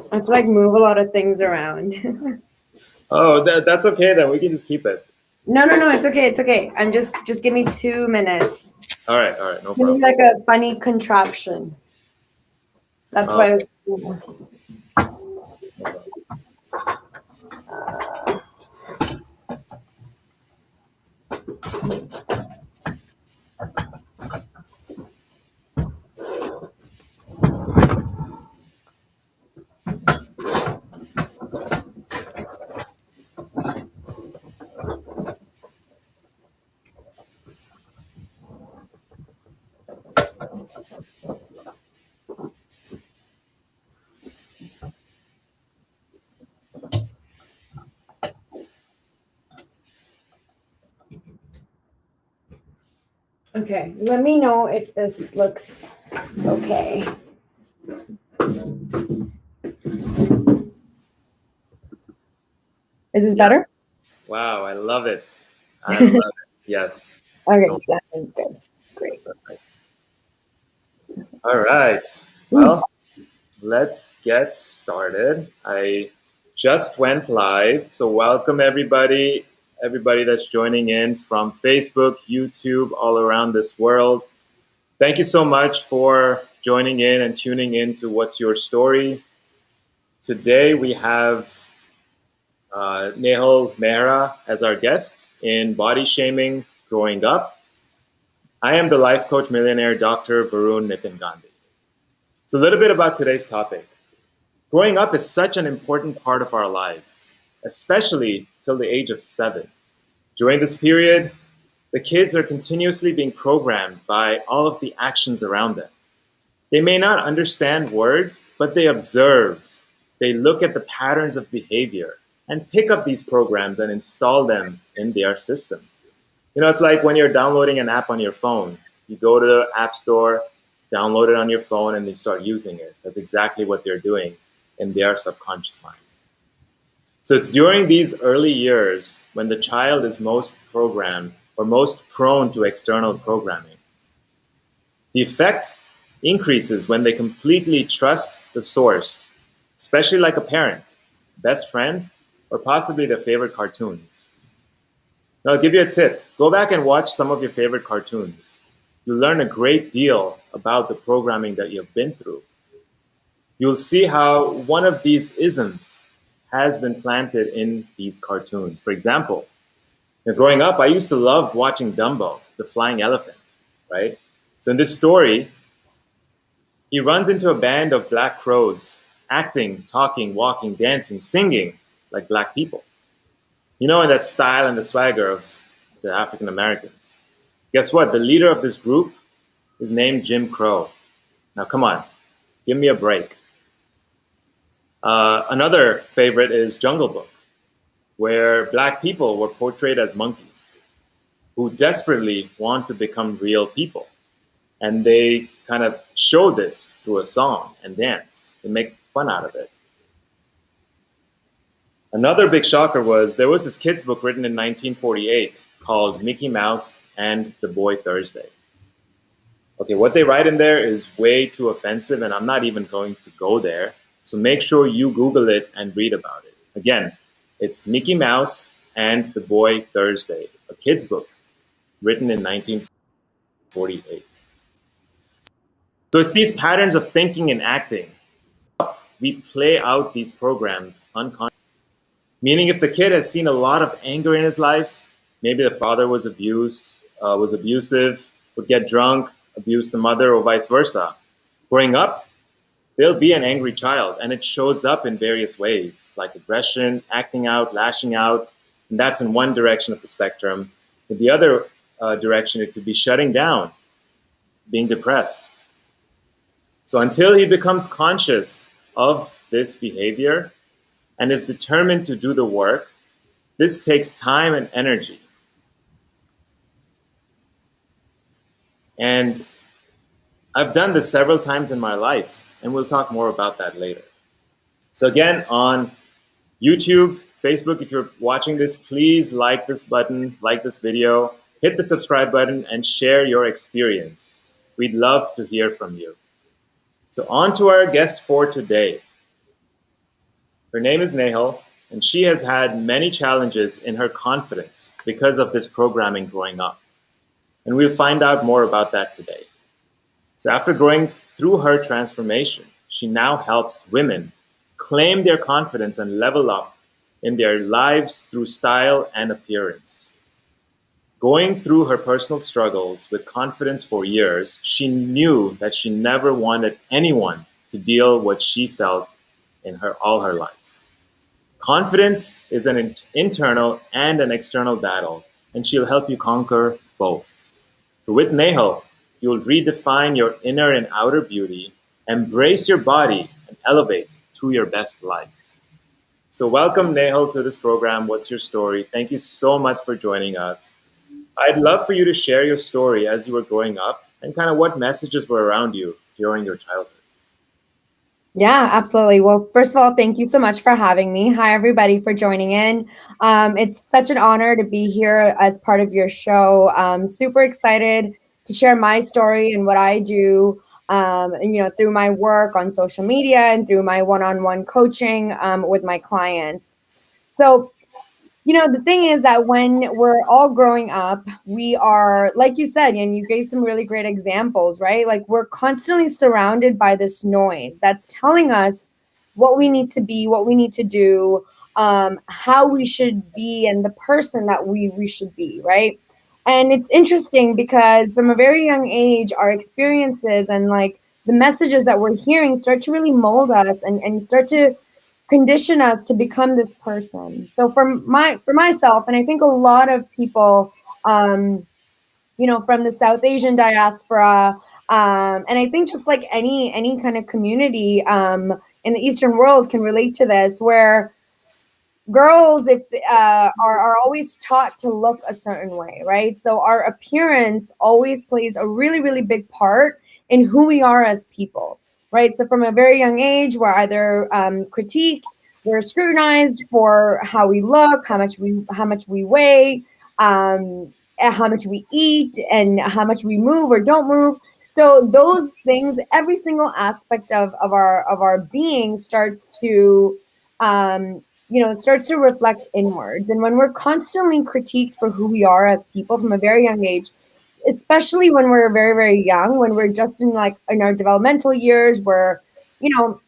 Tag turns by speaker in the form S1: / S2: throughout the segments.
S1: I have to like move a lot of things around.
S2: Oh, that's okay then. We can just keep it.
S1: No, it's okay, it's okay. Just give me 2 minutes.
S2: All right, no
S1: Give me
S2: problem.
S1: like a funny contraption. That's why I
S2: Okay,
S1: was.
S2: no problem.
S1: Okay, let me know if this looks okay. Is this
S2: Yeah.
S1: better?
S2: Wow, I love it. I love it. Yes.
S1: Okay,
S2: So
S1: sounds good. Great.
S2: perfect. All right.
S1: Ooh.
S2: Well, let's get started. I just went live, so welcome everybody that's joining in from Facebook, YouTube, all around this world. Thank you so much for joining in and tuning in to What's Your Story. Today we have Nehal Mehra as our guest in Body Shaming Growing Up. I am the life coach millionaire Dr. Varun Gandhi. So a little bit about today's topic. Growing up is such an important part of our lives, especially till the age of 7. During this period, the kids are continuously being programmed by all of the actions around them. They may not understand words, but they observe. They look at the patterns of behavior and pick up these programs and install them in their system. You know, it's like when you're downloading an app on your phone. You go to the app store, download it on your phone, and you start using it. That's exactly what they're doing in their subconscious mind. So it's during these early years when the child is most programmed or most prone to external programming. The effect increases when they completely trust the source, especially like a parent, best friend, or possibly their favorite cartoons. Now, I'll give you a tip. Go back and watch some of your favorite cartoons. You'll learn a great deal about the programming that you've been through. You'll see how one of these isms has been planted in these cartoons. For example, growing up, I used to love watching Dumbo, the flying elephant, right? So in this story, he runs into a band of black crows, acting, talking, walking, dancing, singing like black people. You know, in that style and the swagger of the African Americans. Guess what? The leader of this group is named Jim Crow. Now, come on, give me a break. Another favorite is Jungle Book, where black people were portrayed as monkeys who desperately want to become real people. And they kind of show this through a song and dance. They make fun out of it. Another big shocker was there was this kid's book written in 1948 called Mickey Mouse and the Boy Thursday. Okay, what they write in there is way too offensive, and I'm not even going to go there. So make sure you Google it and read about it. Again, it's Mickey Mouse and the Boy Thursday, a kid's book written in 1948. So it's these patterns of thinking and acting. We play out these programs unconsciously. Meaning, if the kid has seen a lot of anger in his life, maybe the father was abusive, would get drunk, abuse the mother, or vice versa. Growing up, they'll be an angry child, and it shows up in various ways, like aggression, acting out, lashing out, and that's in one direction of the spectrum. In the other direction, it could be shutting down, being depressed. So until he becomes conscious of this behavior and is determined to do the work, this takes time and energy. And I've done this several times in my life, and we'll talk more about that later. So, again, on YouTube, Facebook, if you're watching this, please like this button, like this video. Hit the subscribe button and share your experience. We'd love to hear from you. So, on to our guest for today. Her name is Nehal, and she has had many challenges in her confidence because of this programming growing up. And we'll find out more about that today. So, after going through her transformation, she now helps women claim their confidence and level up in their lives through style and appearance. Going through her personal struggles with confidence for years, she knew that she never wanted anyone to deal what she felt in her all her life. Confidence is an internal and an external battle, and she'll help you conquer both. So with Nehal, you'll redefine your inner and outer beauty, embrace your body, and elevate to your best life. So welcome Nehal to this program. What's your story? Thank you so much for joining us. I'd love for you to share your story as you were growing up and kind of what messages were around you during your childhood.
S1: Yeah, absolutely. Well, first of all, thank you so much for having me. Hi, everybody, for joining in. It's such an honor to be here as part of your show. Super excited to share my story and what I do, and, through my work on social media and through my one-on-one coaching with my clients. So, the thing is that when we're all growing up, we are, like you said, and you gave some really great examples, right? Like we're constantly surrounded by this noise that's telling us what we need to be, what we need to do, how we should be, and the person that we should be, right? And it's interesting because from a very young age, our experiences and like the messages that we're hearing start to really mold us and start to condition us to become this person. So for myself, and I think a lot of people, from the South Asian diaspora, and I think just like any kind of community in the Eastern world can relate to this, where girls if are always taught to look a certain way, right? So our appearance always plays a really really big part in who we are as people, right? So from a very young age we're either critiqued, we're scrutinized for how we look, how much we weigh, and how much we eat, and how much we move or don't move. So those things, every single aspect of our being starts to reflect inwards. And when we're constantly critiqued for who we are as people from a very young age, especially when we're very, very young, when we're just in our developmental years, we're, you know,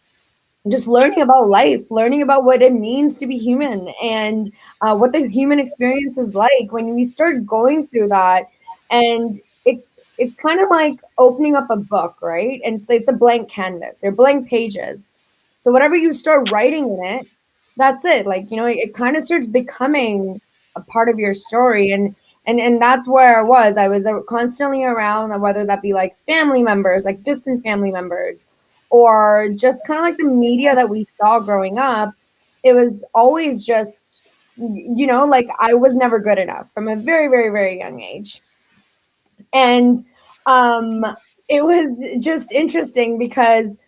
S1: just learning about life, learning about what it means to be human, and what the human experience is like. When we start going through that, and it's kind of like opening up a book, right? And it's a blank canvas or blank pages. So whatever you start writing in it, that's it. Like, it kind of starts becoming a part of your story. And that's where I was. I was constantly around, whether that be like family members, like distant family members, or just kind of like the media that we saw growing up. It was always just, like I was never good enough from a very, very, very young age. And um, it was just interesting because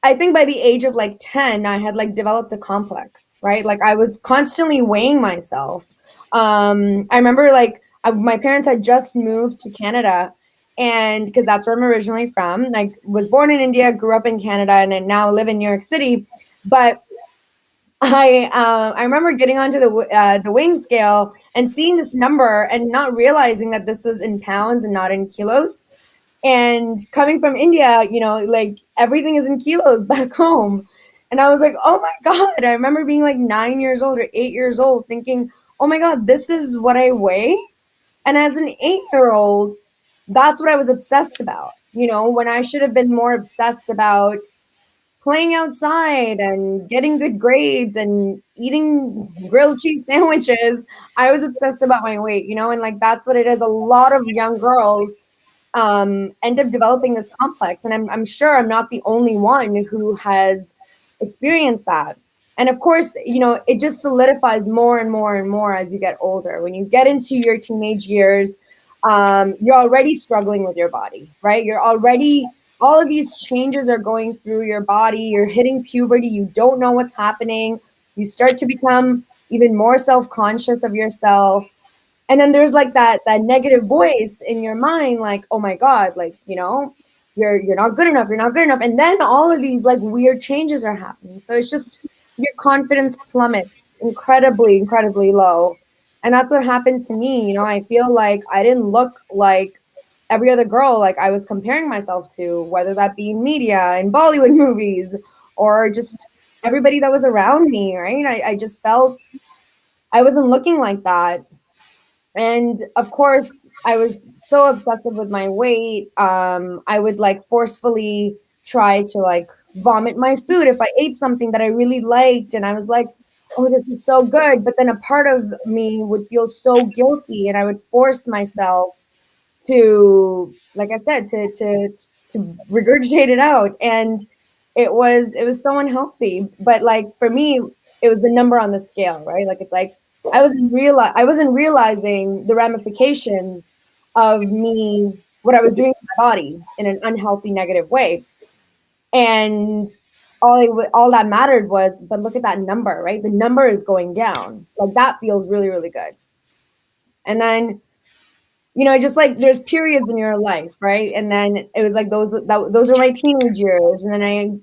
S1: I think by the age of like 10, I had like developed a complex, right? Like I was constantly weighing myself. I remember like my parents had just moved to Canada, and because that's where I'm originally from. Like was born in India, grew up in Canada, and I now live in New York City. But I remember getting onto the weighing scale and seeing this number and not realizing that this was in pounds and not in kilos. And coming from India, like everything is in kilos back home. And I was like, oh my God. I remember being like 9 years old or 8 years old thinking, oh my God, this is what I weigh. And as an 8-year old, that's what I was obsessed about. When I should have been more obsessed about playing outside and getting good grades and eating grilled cheese sandwiches, I was obsessed about my weight, and like that's what it is. A lot of young girls end up developing this complex. And I'm sure I'm not the only one who has experienced that. And of course, it just solidifies more and more and more as you get older. When you get into your teenage years, you're already struggling with your body, right? All of these changes are going through your body. You're hitting puberty. You don't know what's happening. You start to become even more self-conscious of yourself. And then there's like that negative voice in your mind, like, oh my God, like, you know, you're not good enough, you're not good enough. And then all of these like weird changes are happening. So it's just your confidence plummets incredibly, incredibly low. And that's what happened to me. You know, I feel like I didn't look like every other girl like I was comparing myself to, whether that be in media, in Bollywood movies, or just everybody that was around me, right? I just felt I wasn't looking like that. And of course, I was so obsessive with my weight. I would like forcefully try to like vomit my food if I ate something that I really liked. And I was like, oh, this is so good. But then a part of me would feel so guilty, and I would force myself to, like I said, to regurgitate it out. And it was so unhealthy. But like for me, it was the number on the scale, right? Like it's like I wasn't realizing the ramifications of me, what I was doing to my body in an unhealthy, negative way. And all that mattered was, but look at that number, right? The number is going down. Like that feels really, really good. And then, you know, just like there's periods in your life, right? And then it was like those were my teenage years, and then I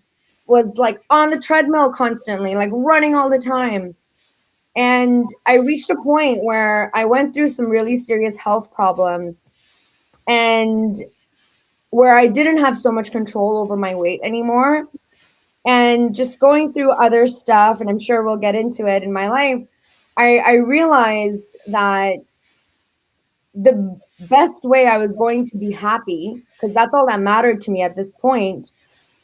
S1: was like on the treadmill constantly, like running all the time. And I reached a point where I went through some really serious health problems, and where I didn't have so much control over my weight anymore. And just going through other stuff, and I'm sure we'll get into it in my life, I realized that the best way I was going to be happy, because that's all that mattered to me at this point,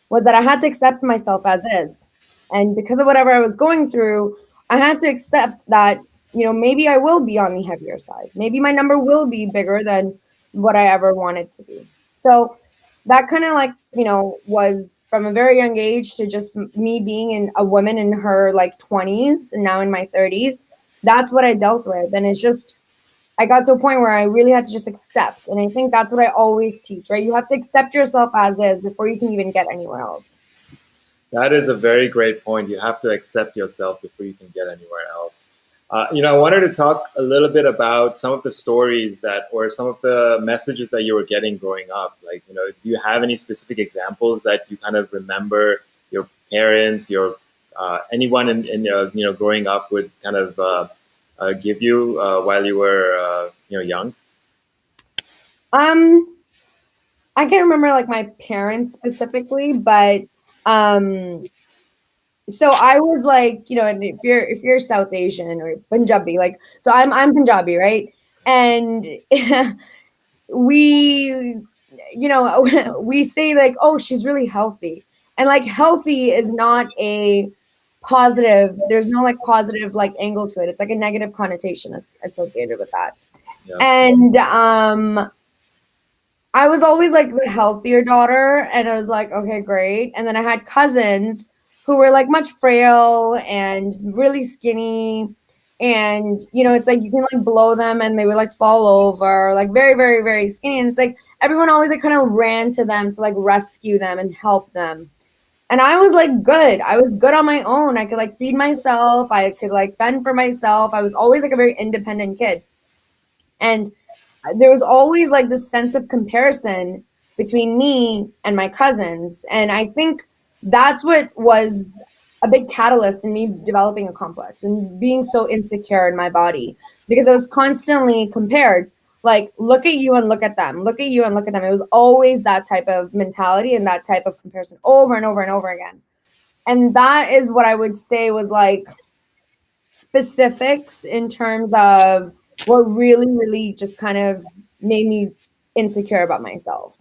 S1: was that I had to accept myself as is. And because of whatever I was going through, I had to accept that, you know, maybe I will be on the heavier side. Maybe my number will be bigger than what I ever wanted to be. So that kind of like, you know, was from a very young age to just me being in a woman in her like 20s and now in my 30s. That's what I dealt with. And it's just, I got to a point where I really had to just accept. And I think that's what I always teach, right? You have to accept yourself as is before you can even get anywhere else.
S2: That is a very great point. You have to accept yourself before you can get anywhere else. I wanted to talk a little bit about some of the stories that, or some of the messages that you were getting growing up. Like, do you have any specific examples that you kind of remember your parents, your anyone in growing up would kind of give you while you were, young?
S1: Um, I can't remember like my parents specifically, but um so I was like, you know, and if you're South Asian or Punjabi, like so I'm Punjabi, right? And we, you know, we say like, oh, she's really healthy. And like healthy is not a positive, there's no like positive like angle to it. It's like a negative connotation associated with that.
S2: Yeah.
S1: And I was always like the healthier daughter, and I was like, okay, great. And then I had cousins who were like much frail and really skinny. And, you know, it's like you can like blow them and they would like fall over, like very, very, very skinny. And it's like everyone always like kind of ran to them to like rescue them and help them. And I was like good. I was good on my own. I could like feed myself, I could like fend for myself. I was always like a very independent kid. And there was always like this sense of comparison between me and my cousins. And I think that's what was a big catalyst in me developing a complex and being so insecure in my body, because I was constantly compared. Like, look at you and look at them, look at you and look at them. It was always that type of mentality and that type of comparison over and over and over again. And that is what I would say was like specifics in terms of what really, really just kind of made me insecure about myself.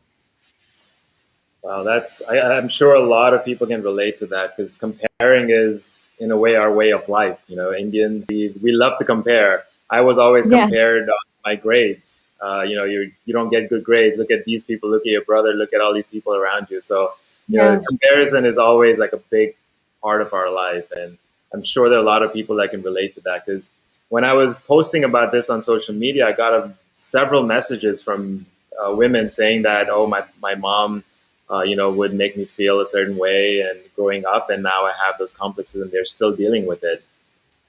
S2: Wow, I'm sure a lot of people can relate to that because comparing is, in a way, our way of life. Indians, we love to compare. I was always
S1: Yeah,
S2: compared on my grades. You don't get good grades. Look at these people. Look at your brother. Look at all these people around you. So,
S1: yeah.
S2: comparison is always like a big part of our life. And I'm sure there are a lot of people that can relate to that because when I was posting about this on social media, I got several messages from women saying that, oh, my mom would make me feel a certain way and growing up. And now I have those complexes and they're still dealing with it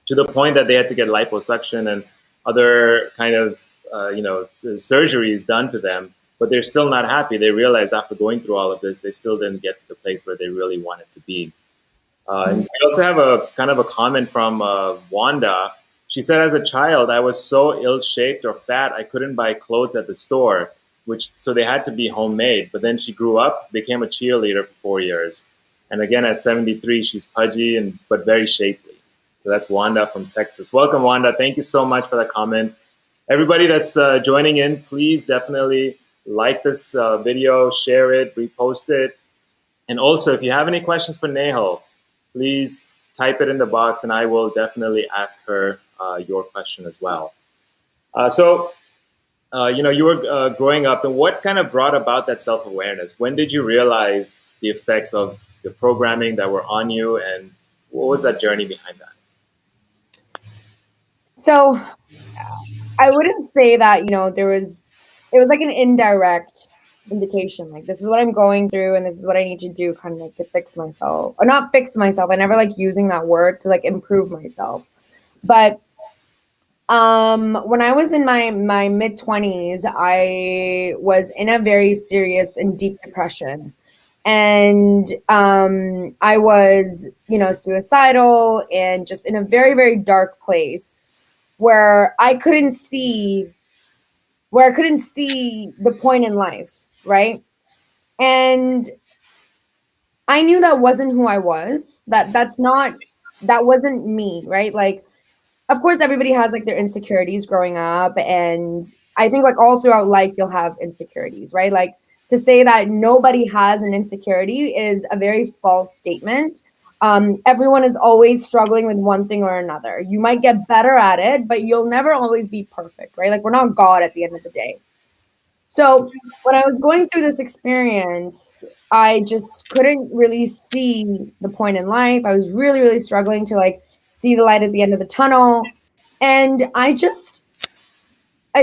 S2: to the point that they had to get liposuction. And other kind of surgeries done to them, but they're still not happy. They realized after going through all of this, they still didn't get to the place where they really wanted to be. And
S1: Mm.
S2: we also have a kind of a comment from Wanda. She said, as a child, I was so ill shaped or fat, I couldn't buy clothes at the store, which so they had to be homemade. But then she grew up, became a cheerleader for 4 years. And again, at 73, she's pudgy and but very shapely. So that's Wanda from Texas. Welcome, Wanda. Thank you so much for that comment. Everybody that's joining in, please definitely like this video, share it, repost it. And also, if you have any questions for Nehal, please type it in the box and I will definitely ask her your question as well. You were growing up, and what kind of brought about that self awareness? When did you realize the effects of the programming that were on you, and what was that journey behind that?
S1: So I wouldn't say that, it was like an indirect indication. Like, this is what I'm going through and this is what I need to do kind of like to fix myself. Or not fix myself. I never like using that word to like improve myself. But when I was in my mid 20s, I was in a very serious and deep depression. And I was, suicidal and just in a very, very dark place where I couldn't see the point in life, right? And I knew that wasn't who I was. That wasn't me, right? Like, of course everybody has like their insecurities growing up, and I think like all throughout life you'll have insecurities, right? Like, to say that nobody has an insecurity is a very false statement. Everyone is always struggling with one thing or another. You might get better at it, but you'll never always be perfect, right? Like, we're not God at the end of the day. So when I was going through this experience, I just couldn't really see the point in life. I was really, really struggling to like see the light at the end of the tunnel. And I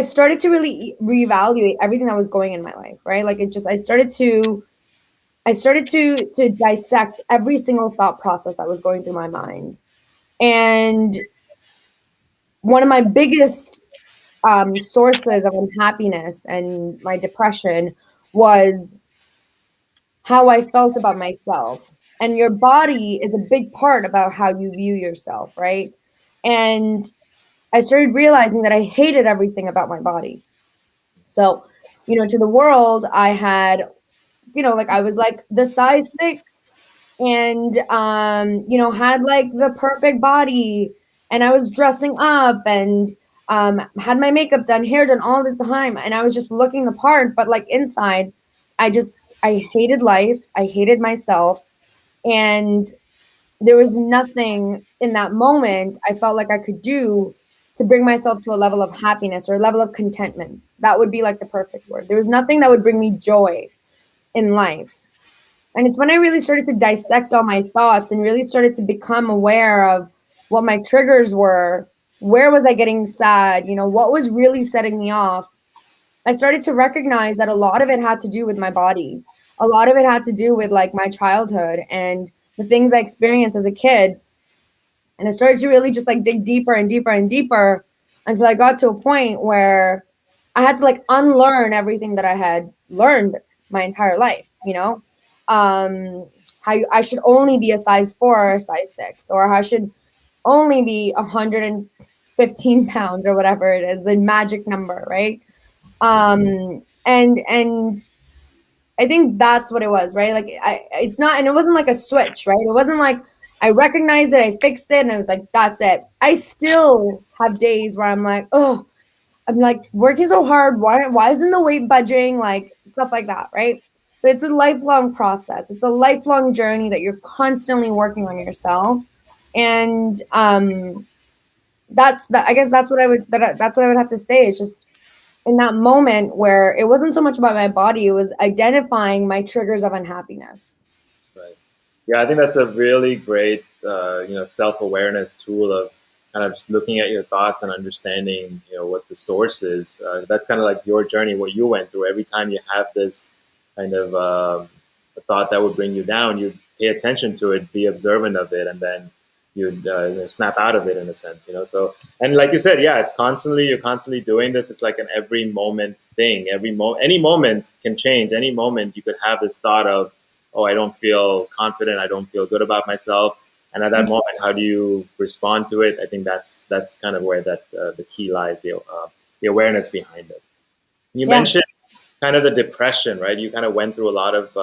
S1: started to really reevaluate everything that was going in my life, right? Like, I started to dissect every single thought process that was going through my mind. And one of my biggest sources of unhappiness and my depression was how I felt about myself. And your body is a big part about how you view yourself, right? And I started realizing that I hated everything about my body. So, to the world, I had, like, I was like the size 6 and had like the perfect body, and I was dressing up and had my makeup done, hair done all the time, and I was just looking the part, but like inside I hated life, I hated myself, and there was nothing in that moment I felt like I could do to bring myself to a level of happiness or a level of contentment. That would be like the perfect word. There was nothing that would bring me joy in life. And it's when I really started to dissect all my thoughts and really started to become aware of what my triggers were. Where was I getting sad? What was really setting me off? I started to recognize that a lot of it had to do with my body. A lot of it had to do with like my childhood and the things I experienced as a kid. And I started to really just like dig deeper and deeper and deeper until I got to a point where I had to like unlearn everything that I had learned my entire life, how I should only be a size 4 or a size 6, or I should only be 115 pounds or whatever it is, the magic number, right? And I think that's what it was, right? Like, it's not, and it wasn't like a switch, right? It wasn't like I recognized it, I fixed it, and I was like, that's it. I still have days where I'm like, oh, I'm like working so hard. Why isn't the weight budging? Like, stuff like that, right? So it's a lifelong process. It's a lifelong journey that you're constantly working on yourself. And that's that. I guess that's what I would have to say. It's just in that moment where it wasn't so much about my body, it was identifying my triggers of unhappiness.
S2: Right. Yeah, I think that's a really great, self awareness tool of kind of just looking at your thoughts and understanding, what the source is. That's kind of like your journey, what you went through. Every time you have this kind of a thought that would bring you down, you pay attention to it, be observant of it, and then you'd snap out of it in a sense, so, and like you said, yeah, you're constantly doing this. It's like an every moment thing. Any moment can change. Any moment you could have this thought of, oh, I don't feel confident, I don't feel good about myself. And at that moment, how do you respond to it? I think that's kind of where that the key lies, the awareness behind it. You
S1: Yeah.
S2: mentioned kind of the depression, right? You kind of went through a lot of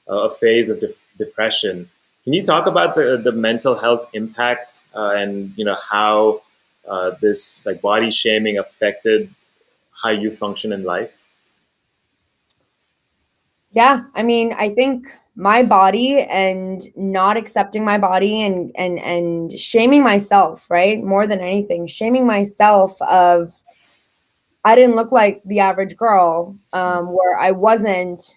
S2: a phase of depression. Can you talk about the mental health impact, and how this like body shaming affected how you function in life?
S1: Yeah, I mean, I think my body and not accepting my body and shaming myself, right? More than anything, shaming myself of I didn't look like the average girl, where I wasn't,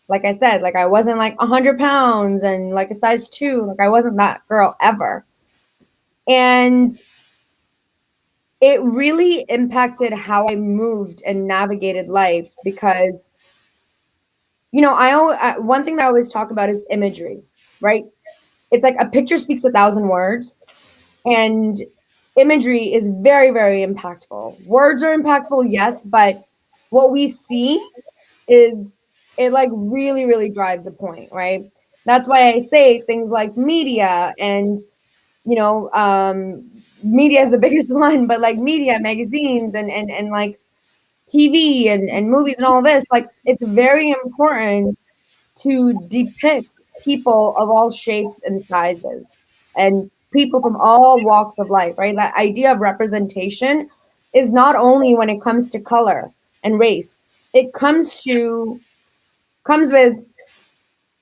S1: like I said, like I wasn't like 100 pounds and like a size 2, like I wasn't that girl ever. And it really impacted how I moved and navigated life because, one thing that I always talk about is imagery, right? It's like a picture speaks 1,000 words, and imagery is very, very impactful. Words are impactful, yes, but what we see is it like really, really drives a point, right? That's why I say things like media and you know, media is the biggest one, but like media, magazines, and like TV and movies and all this, like it's very important to depict people of all shapes and sizes and people from all walks of life, right? That idea of representation is not only when it comes to color and race, it comes with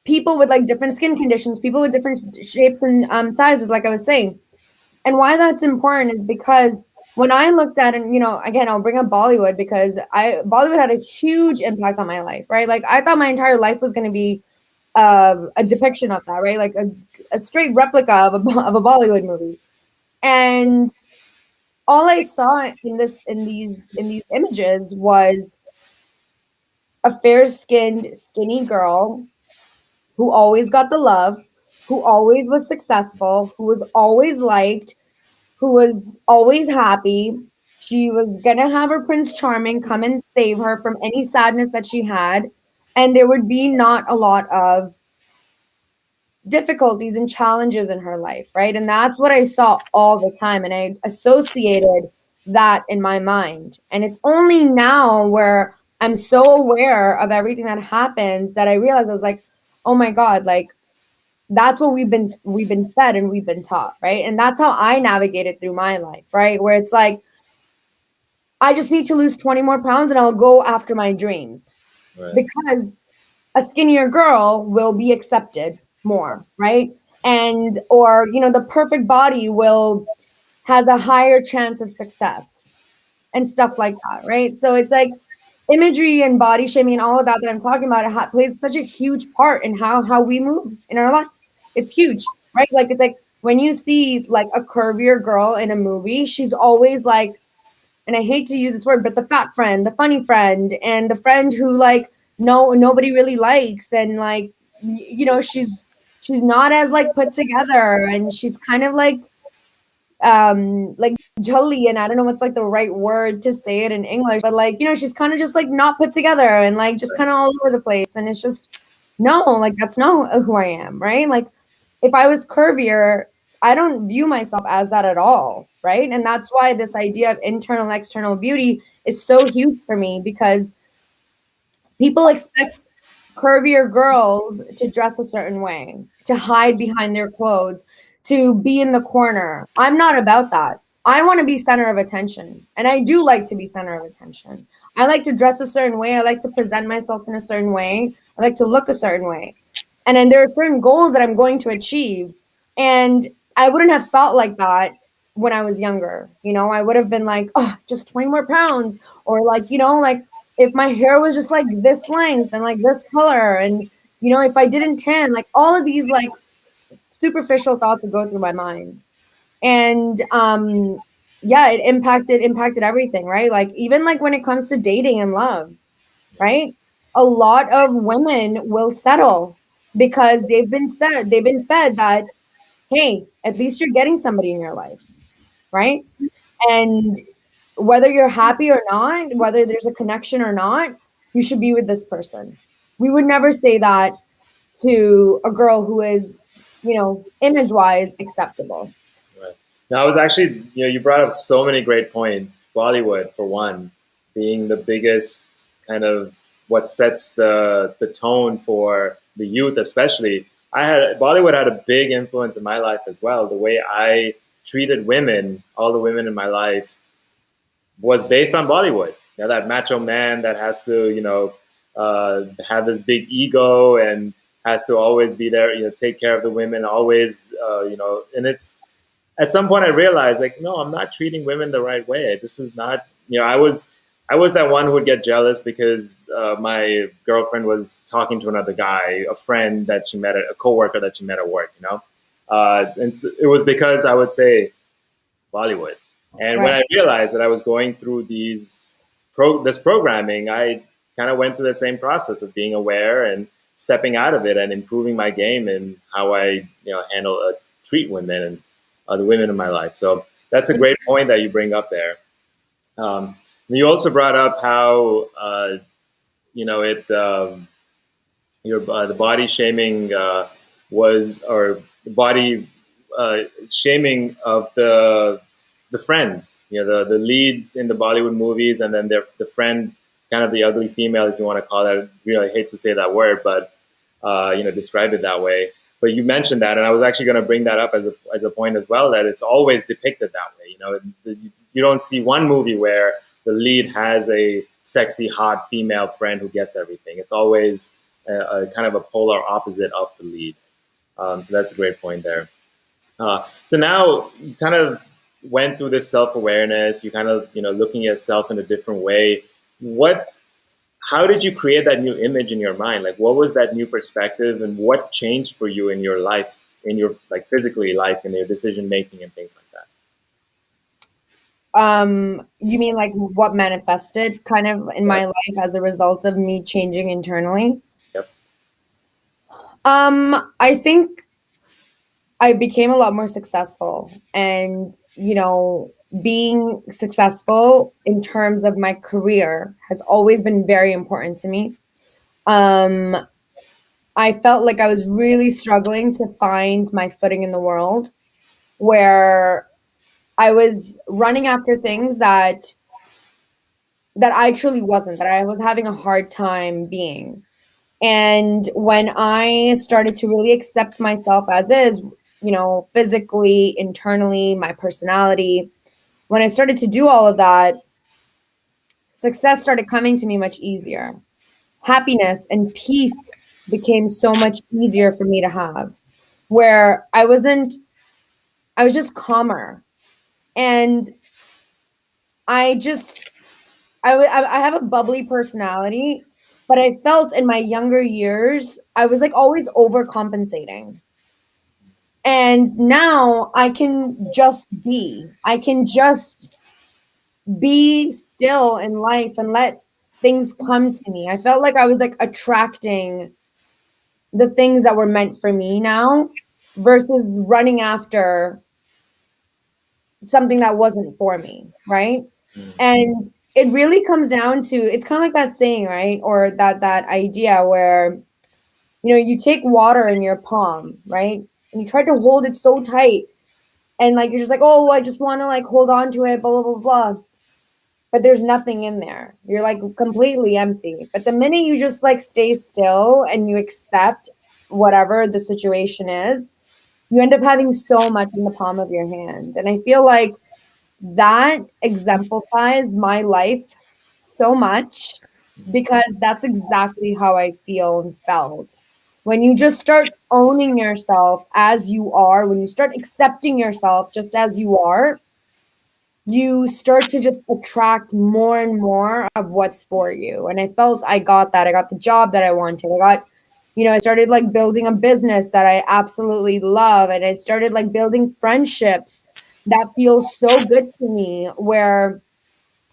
S1: people with like different skin conditions, people with different shapes and sizes, like I was saying. And why that's important is because when I looked at, and again, I'll bring up Bollywood because Bollywood had a huge impact on my life, right? Like I thought my entire life was going to be a depiction of that, right? Like a straight replica of a Bollywood movie. And all I saw in these images was a fair-skinned, skinny girl who always got the love, who always was successful, who was always liked, who was always happy. She was gonna have her Prince Charming come and save her from any sadness that she had. And there would be not a lot of difficulties and challenges in her life, right? And that's what I saw all the time. And I associated that in my mind. And it's only now where I'm so aware of everything that happens that I realized I was like, oh my God, like that's what we've been fed and we've been taught, right? And that's how I navigated through my life, right? Where it's like I just need to lose 20 more pounds and I'll go after my dreams
S2: Right.
S1: because a skinnier girl will be accepted more, right? And or the perfect body will has a higher chance of success and stuff like that, right? So it's like imagery and body shaming and all of that I'm talking about plays such a huge part in how we move in our life. It's huge, right? Like it's like when you see like a curvier girl in a movie, she's always like, and I hate to use this word, but the fat friend, the funny friend, and the friend who like nobody really likes, and like she's not as like put together, and she's kind of like jolly, and I don't know what's like the right word to say it in English, but like she's kind of just like not put together and like just kind of all over the place, and it's just no, like that's not who I am, right? Like if I was curvier, I don't view myself as that at all, right? And that's why this idea of internal and external beauty is so huge for me because people expect curvier girls to dress a certain way, to hide behind their clothes, to be in the corner. I'm not about that. I want to be center of attention. And I do like to be center of attention. I like to dress a certain way. I like to present myself in a certain way. I like to look a certain way. And then there are certain goals that I'm going to achieve. And I wouldn't have thought like that when I was younger. I would have been like, oh, just 20 more pounds. Or like, like if my hair was just like this length and like this color, and if I didn't tan, like all of these like superficial thoughts would go through my mind. And yeah, it impacted everything, right? Like even like when it comes to dating and love, right? A lot of women will settle because they've been fed that hey, at least you're getting somebody in your life, right? And whether you're happy or not, whether there's a connection or not, you should be with this person. We would never say that to a girl who is, image wise acceptable.
S2: Right. Now, I was actually, you brought up so many great points. Bollywood, for one, being the biggest kind of what sets the tone for the youth, especially. Bollywood had a big influence in my life as well. The way I treated women, all the women in my life, was based on Bollywood. That macho man that has to, have this big ego and has to always be there, take care of the women, always, and it's at some point I realized like, no, I'm not treating women the right way. This is not, I was that one who would get jealous because my girlfriend was talking to another guy, a friend that she met, a coworker that she met at work, and so it was because I would say Bollywood. And when
S1: Right.
S2: I realized that I was going through this programming, I kind of went through the same process of being aware and stepping out of it and improving my game and how I handle treat women and the women in my life. So that's a great point that you bring up there. You also brought up how it your the body shaming was or the body shaming of the friends, the leads in the Bollywood movies, and then the friend, kind of the ugly female, if you want to call that. Really, I hate to say that word, but describe it that way. But you mentioned that, and I was actually going to bring that up as a point as well. That it's always depicted that way. You don't see one movie where the lead has a sexy, hot female friend who gets everything. It's always a kind of a polar opposite of the lead. So that's a great point there. So now you kind of went through this self awareness. You kind of looking at yourself in a different way. What? How did you create that new image in your mind? Like, what was that new perspective, and what changed for you in your life, in your like physically life, in your decision making and things like that?
S1: You mean like what manifested kind of in
S2: Yeah.
S1: my life as a result of me changing internally?
S2: Yep.
S1: I think I became a lot more successful, and being successful in terms of my career has always been very important to me. Um, I felt like I was really struggling to find my footing in the world, where I was running after things that I truly wasn't, that I was having a hard time being. And when I started to really accept myself as is, physically, internally, my personality, when I started to do all of that, success started coming to me much easier. Happiness and peace became so much easier for me to have, where I was just calmer. And I just, I have a bubbly personality, but I felt in my younger years, I was like always overcompensating. And now I can just be. I can just be still in life and let things come to me. I felt like I was like attracting the things that were meant for me now versus running after something that wasn't for me, right?
S2: Mm.
S1: And it really comes down to, it's kind of like that saying, right? Or that idea where you take water in your palm, right? And you try to hold it so tight, and like you're just like, oh, I just want to like hold on to it, blah blah blah blah. But there's nothing in there. You're like completely empty. But the minute you just like stay still and you accept whatever the situation is, you end up having so much in the palm of your hand. And I feel like that exemplifies my life so much, because that's exactly how I feel and felt. When you just start owning yourself as you are, when you start accepting yourself just as you are, you start to just attract more and more of what's for you. And I felt I got that. I got the job that I wanted. I started like building a business that I absolutely love. And I started like building friendships that feel so good to me, where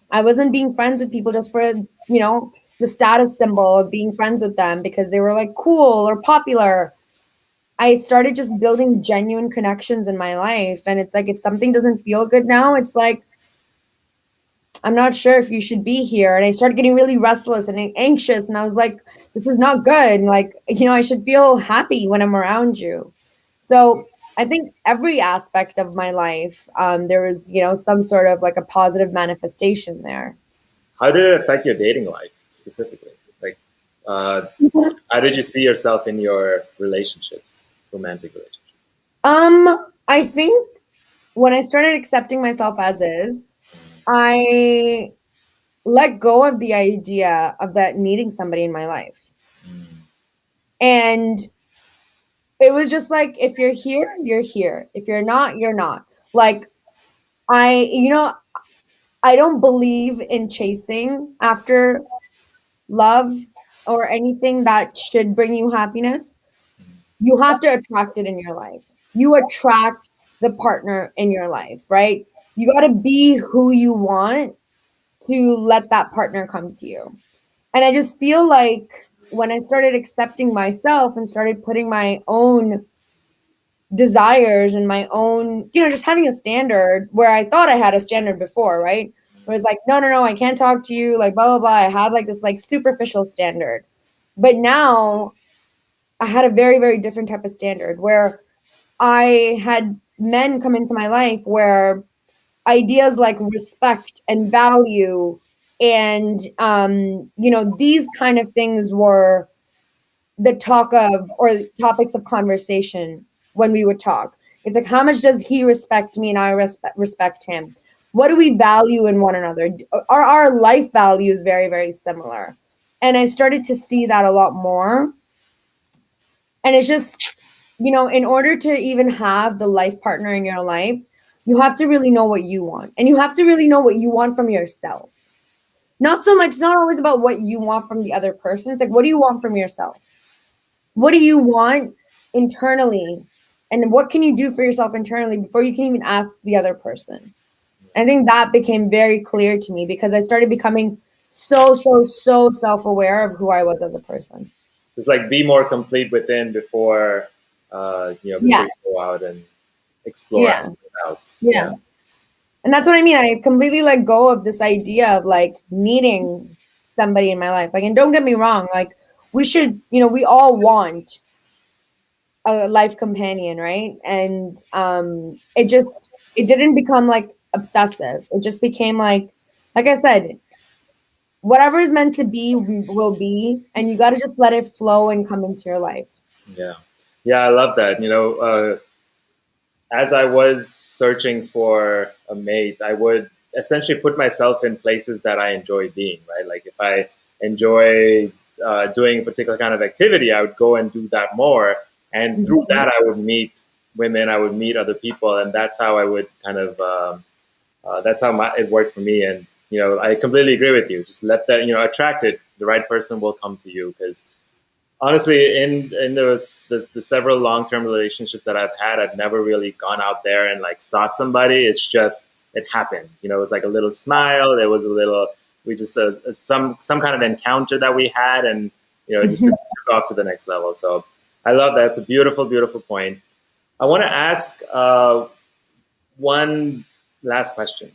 S1: I wasn't being friends with people just for, the status symbol of being friends with them because they were like cool or popular. I started just building genuine connections in my life. And it's like, if something doesn't feel good now, it's like, I'm not sure if you should be here. And I started getting really restless and anxious. And I was like, this is not good. Like, I should feel happy when I'm around you. So I think every aspect of my life, there was, some sort of like a positive manifestation there.
S2: How did it affect your dating life specifically? Like, uh, how did you see yourself in your relationships, romantic relationships?
S1: I think when I started accepting myself as is, I let go of the idea of that needing somebody in my life.
S2: Mm,
S1: And it was just like, if you're here, you're here. If you're not, you're not. Like, I, I don't believe in chasing after love or anything that should bring you happiness. You have to attract it in your life. You attract the partner in your life, right? You got to be who you want to let that partner come to you. And I just feel like when I started accepting myself and started putting my own desires and my own, just having a standard where I thought I had a standard before, right? Where it's like, no, no, no, I can't talk to you, like blah, blah, blah. I had like this like superficial standard. But now I had a very, very different type of standard where I had men come into my life where ideas like respect and value and these kind of things were the talk of or topics of conversation when we would talk. It's like, how much does he respect me and I respect him? What do we value in one another? Are our life values very, very similar? And I started to see that a lot more. And it's just, in order to even have the life partner in your life, you have to really know what you want. And you have to really know what you want from yourself. Not so much, it's not always about what you want from the other person. It's like, what do you want from yourself? What do you want internally? And what can you do for yourself internally before you can even ask the other person? I think that became very clear to me because I started becoming so, so, so self aware of who I was as a person.
S2: It's like be more complete within before, before
S1: Yeah.
S2: you go out and explore
S1: Yeah.
S2: and out.
S1: Yeah.
S2: Yeah,
S1: And that's what I mean. I completely let go of this idea of like needing somebody in my life. Like, and don't get me wrong, like we should, we all want a life companion, right? And it didn't become like obsessive. It just became like I said, whatever is meant to be will be, and you got to just let it flow and come into your life.
S2: yeah, yeah. I love that. As I was searching for a mate, I would essentially put myself in places that I enjoy being, right? Like if I enjoy doing a particular kind of activity, I would go and do that more. And through
S1: Mhm.
S2: that, I would meet women, I would meet other people. And that's how I would kind of, that's how it worked for me. And, I completely agree with you. Just let that, attract it. The right person will come to you because honestly, in the several long term relationships that I've had, I've never really gone out there and like sought somebody. It's just it happened. It was like a little smile. There was a little we just some kind of encounter that we had, and it just took off to the next level. So I love that. It's a beautiful, beautiful point. I want to ask one last question.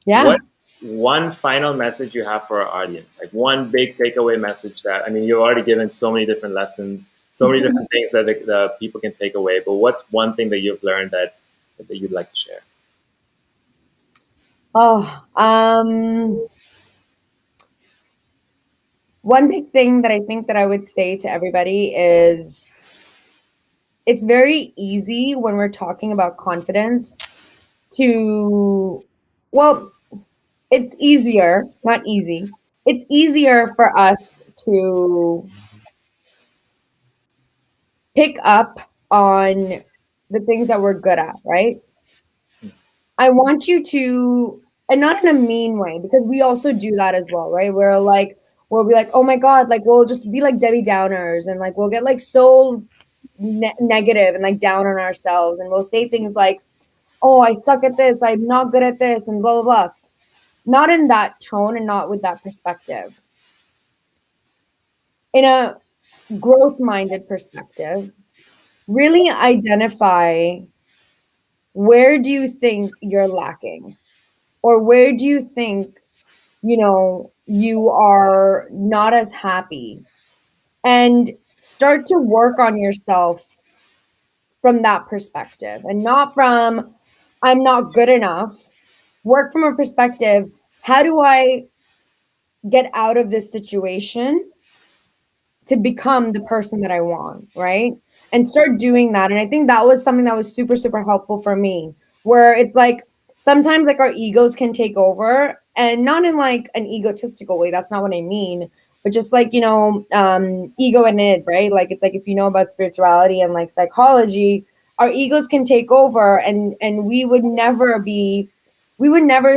S1: Yeah.
S2: What's one final message you have for our audience? Like one big takeaway message that, I mean, you've already given so many different lessons, so many different things that the people can take away, but what's one thing that you've learned that you'd like to share?
S1: Oh, one big thing that I think that I would say to everybody is it's very easy when we're talking about confidence to, well, it's easier, not easy. It's easier for us to pick up on the things that we're good at, right? I want you to, and not in a mean way, because we also do that as well, right? We'll be like, oh my God, like we'll just be like Debbie Downers and like we'll get like so negative and like down on ourselves. And we'll say things like, oh, I suck at this, I'm not good at this, and blah, blah, blah. Not in that tone and not with that perspective. In a growth minded perspective, really identify, where do you think you're lacking, or where do you think, you are not as happy, and start to work on yourself from that perspective, and not from I'm not good enough. Work from a perspective, how do I get out of this situation to become the person that I want, right? And start doing that. And I think that was something that was super, super helpful for me, where it's like sometimes like our egos can take over, and not in like an egotistical way. That's not what I mean. But just like, ego and id, right? Like it's like if you know about spirituality and like psychology, our egos can take over, and we would never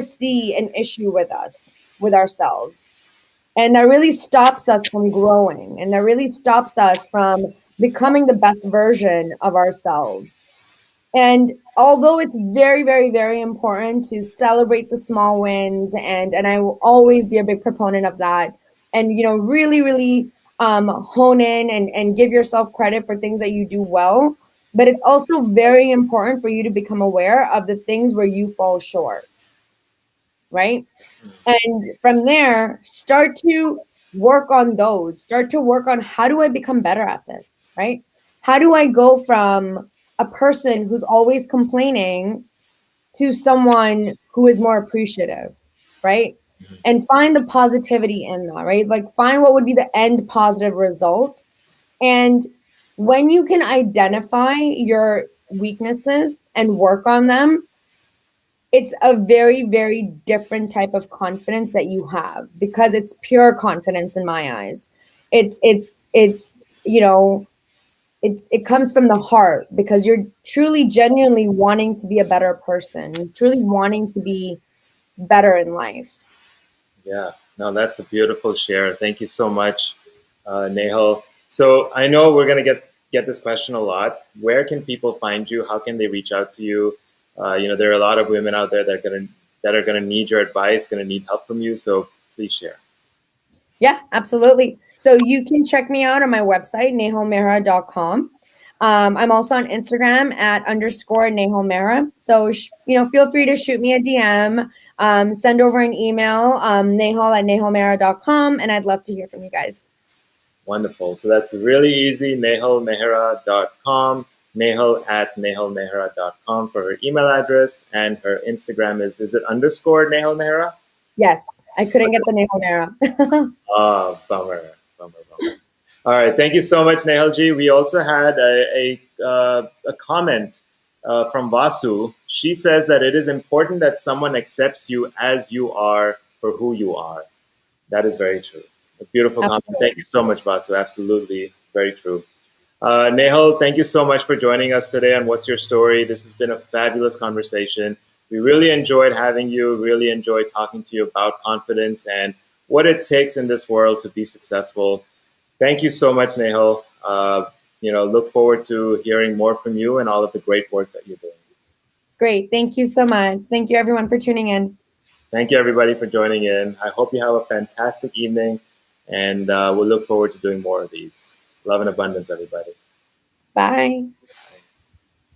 S1: see an issue with us, with ourselves, and that really stops us from growing, and that really stops us from becoming the best version of ourselves. And although it's very, very, very important to celebrate the small wins, and I will always be a big proponent of that, and really, really hone in and give yourself credit for things that you do well. But it's also very important for you to become aware of the things where you fall short, right? And from there, start to work on those. Start to work on, how do I become better at this, right? How do I go from a person who's always complaining to someone who is more appreciative, right? And find the positivity in that, right? Like find what would be the end positive result. And when you can identify your weaknesses and work on them, it's a very, very different type of confidence that you have, because it's pure confidence in my eyes. It comes from the heart, because you're truly genuinely wanting to be a better person, truly wanting to be better in life.
S2: Yeah, no, that's a beautiful share. Thank you so much, Nehal. So I know we're gonna get this question a lot. Where can people find you? How can they reach out to you? There are a lot of women out there that are gonna need your advice, gonna need help from you. So please share.
S1: Yeah, absolutely. So you can check me out on my website, nehalmehra.com. I'm also on Instagram at underscore Nehal. So, feel free to shoot me a DM, send over an email, nehal@nehalmehra.com, and I'd love to hear from you guys.
S2: Wonderful. So that's really easy. Nehalmehra.com. Nehal@nehalmehra.com for her email address, and her Instagram is it underscore Nehal Mehra?
S1: Yes, I couldn't get the Nehal Mehra.
S2: Ah, bummer, bummer, bummer. All right, thank you so much, Nehalji. We also had a comment from Vasu. She says that it is important that someone accepts you as you are for who you are. That is very true. A beautiful comment. Thank you so much, Vasu. Absolutely, very true. Nehal, thank you so much for joining us today on What's Your Story. This has been a fabulous conversation. We really enjoyed having you, really enjoyed talking to you about confidence and what it takes in this world to be successful. Thank you so much, Nehal. Look forward to hearing more from you and all of the great work that you're doing.
S1: Great. Thank you so much. Thank you, everyone, for tuning in.
S2: Thank you, everybody, for joining in. I hope you have a fantastic evening, and we'll look forward to doing more of these. Love and abundance, everybody.
S1: Bye.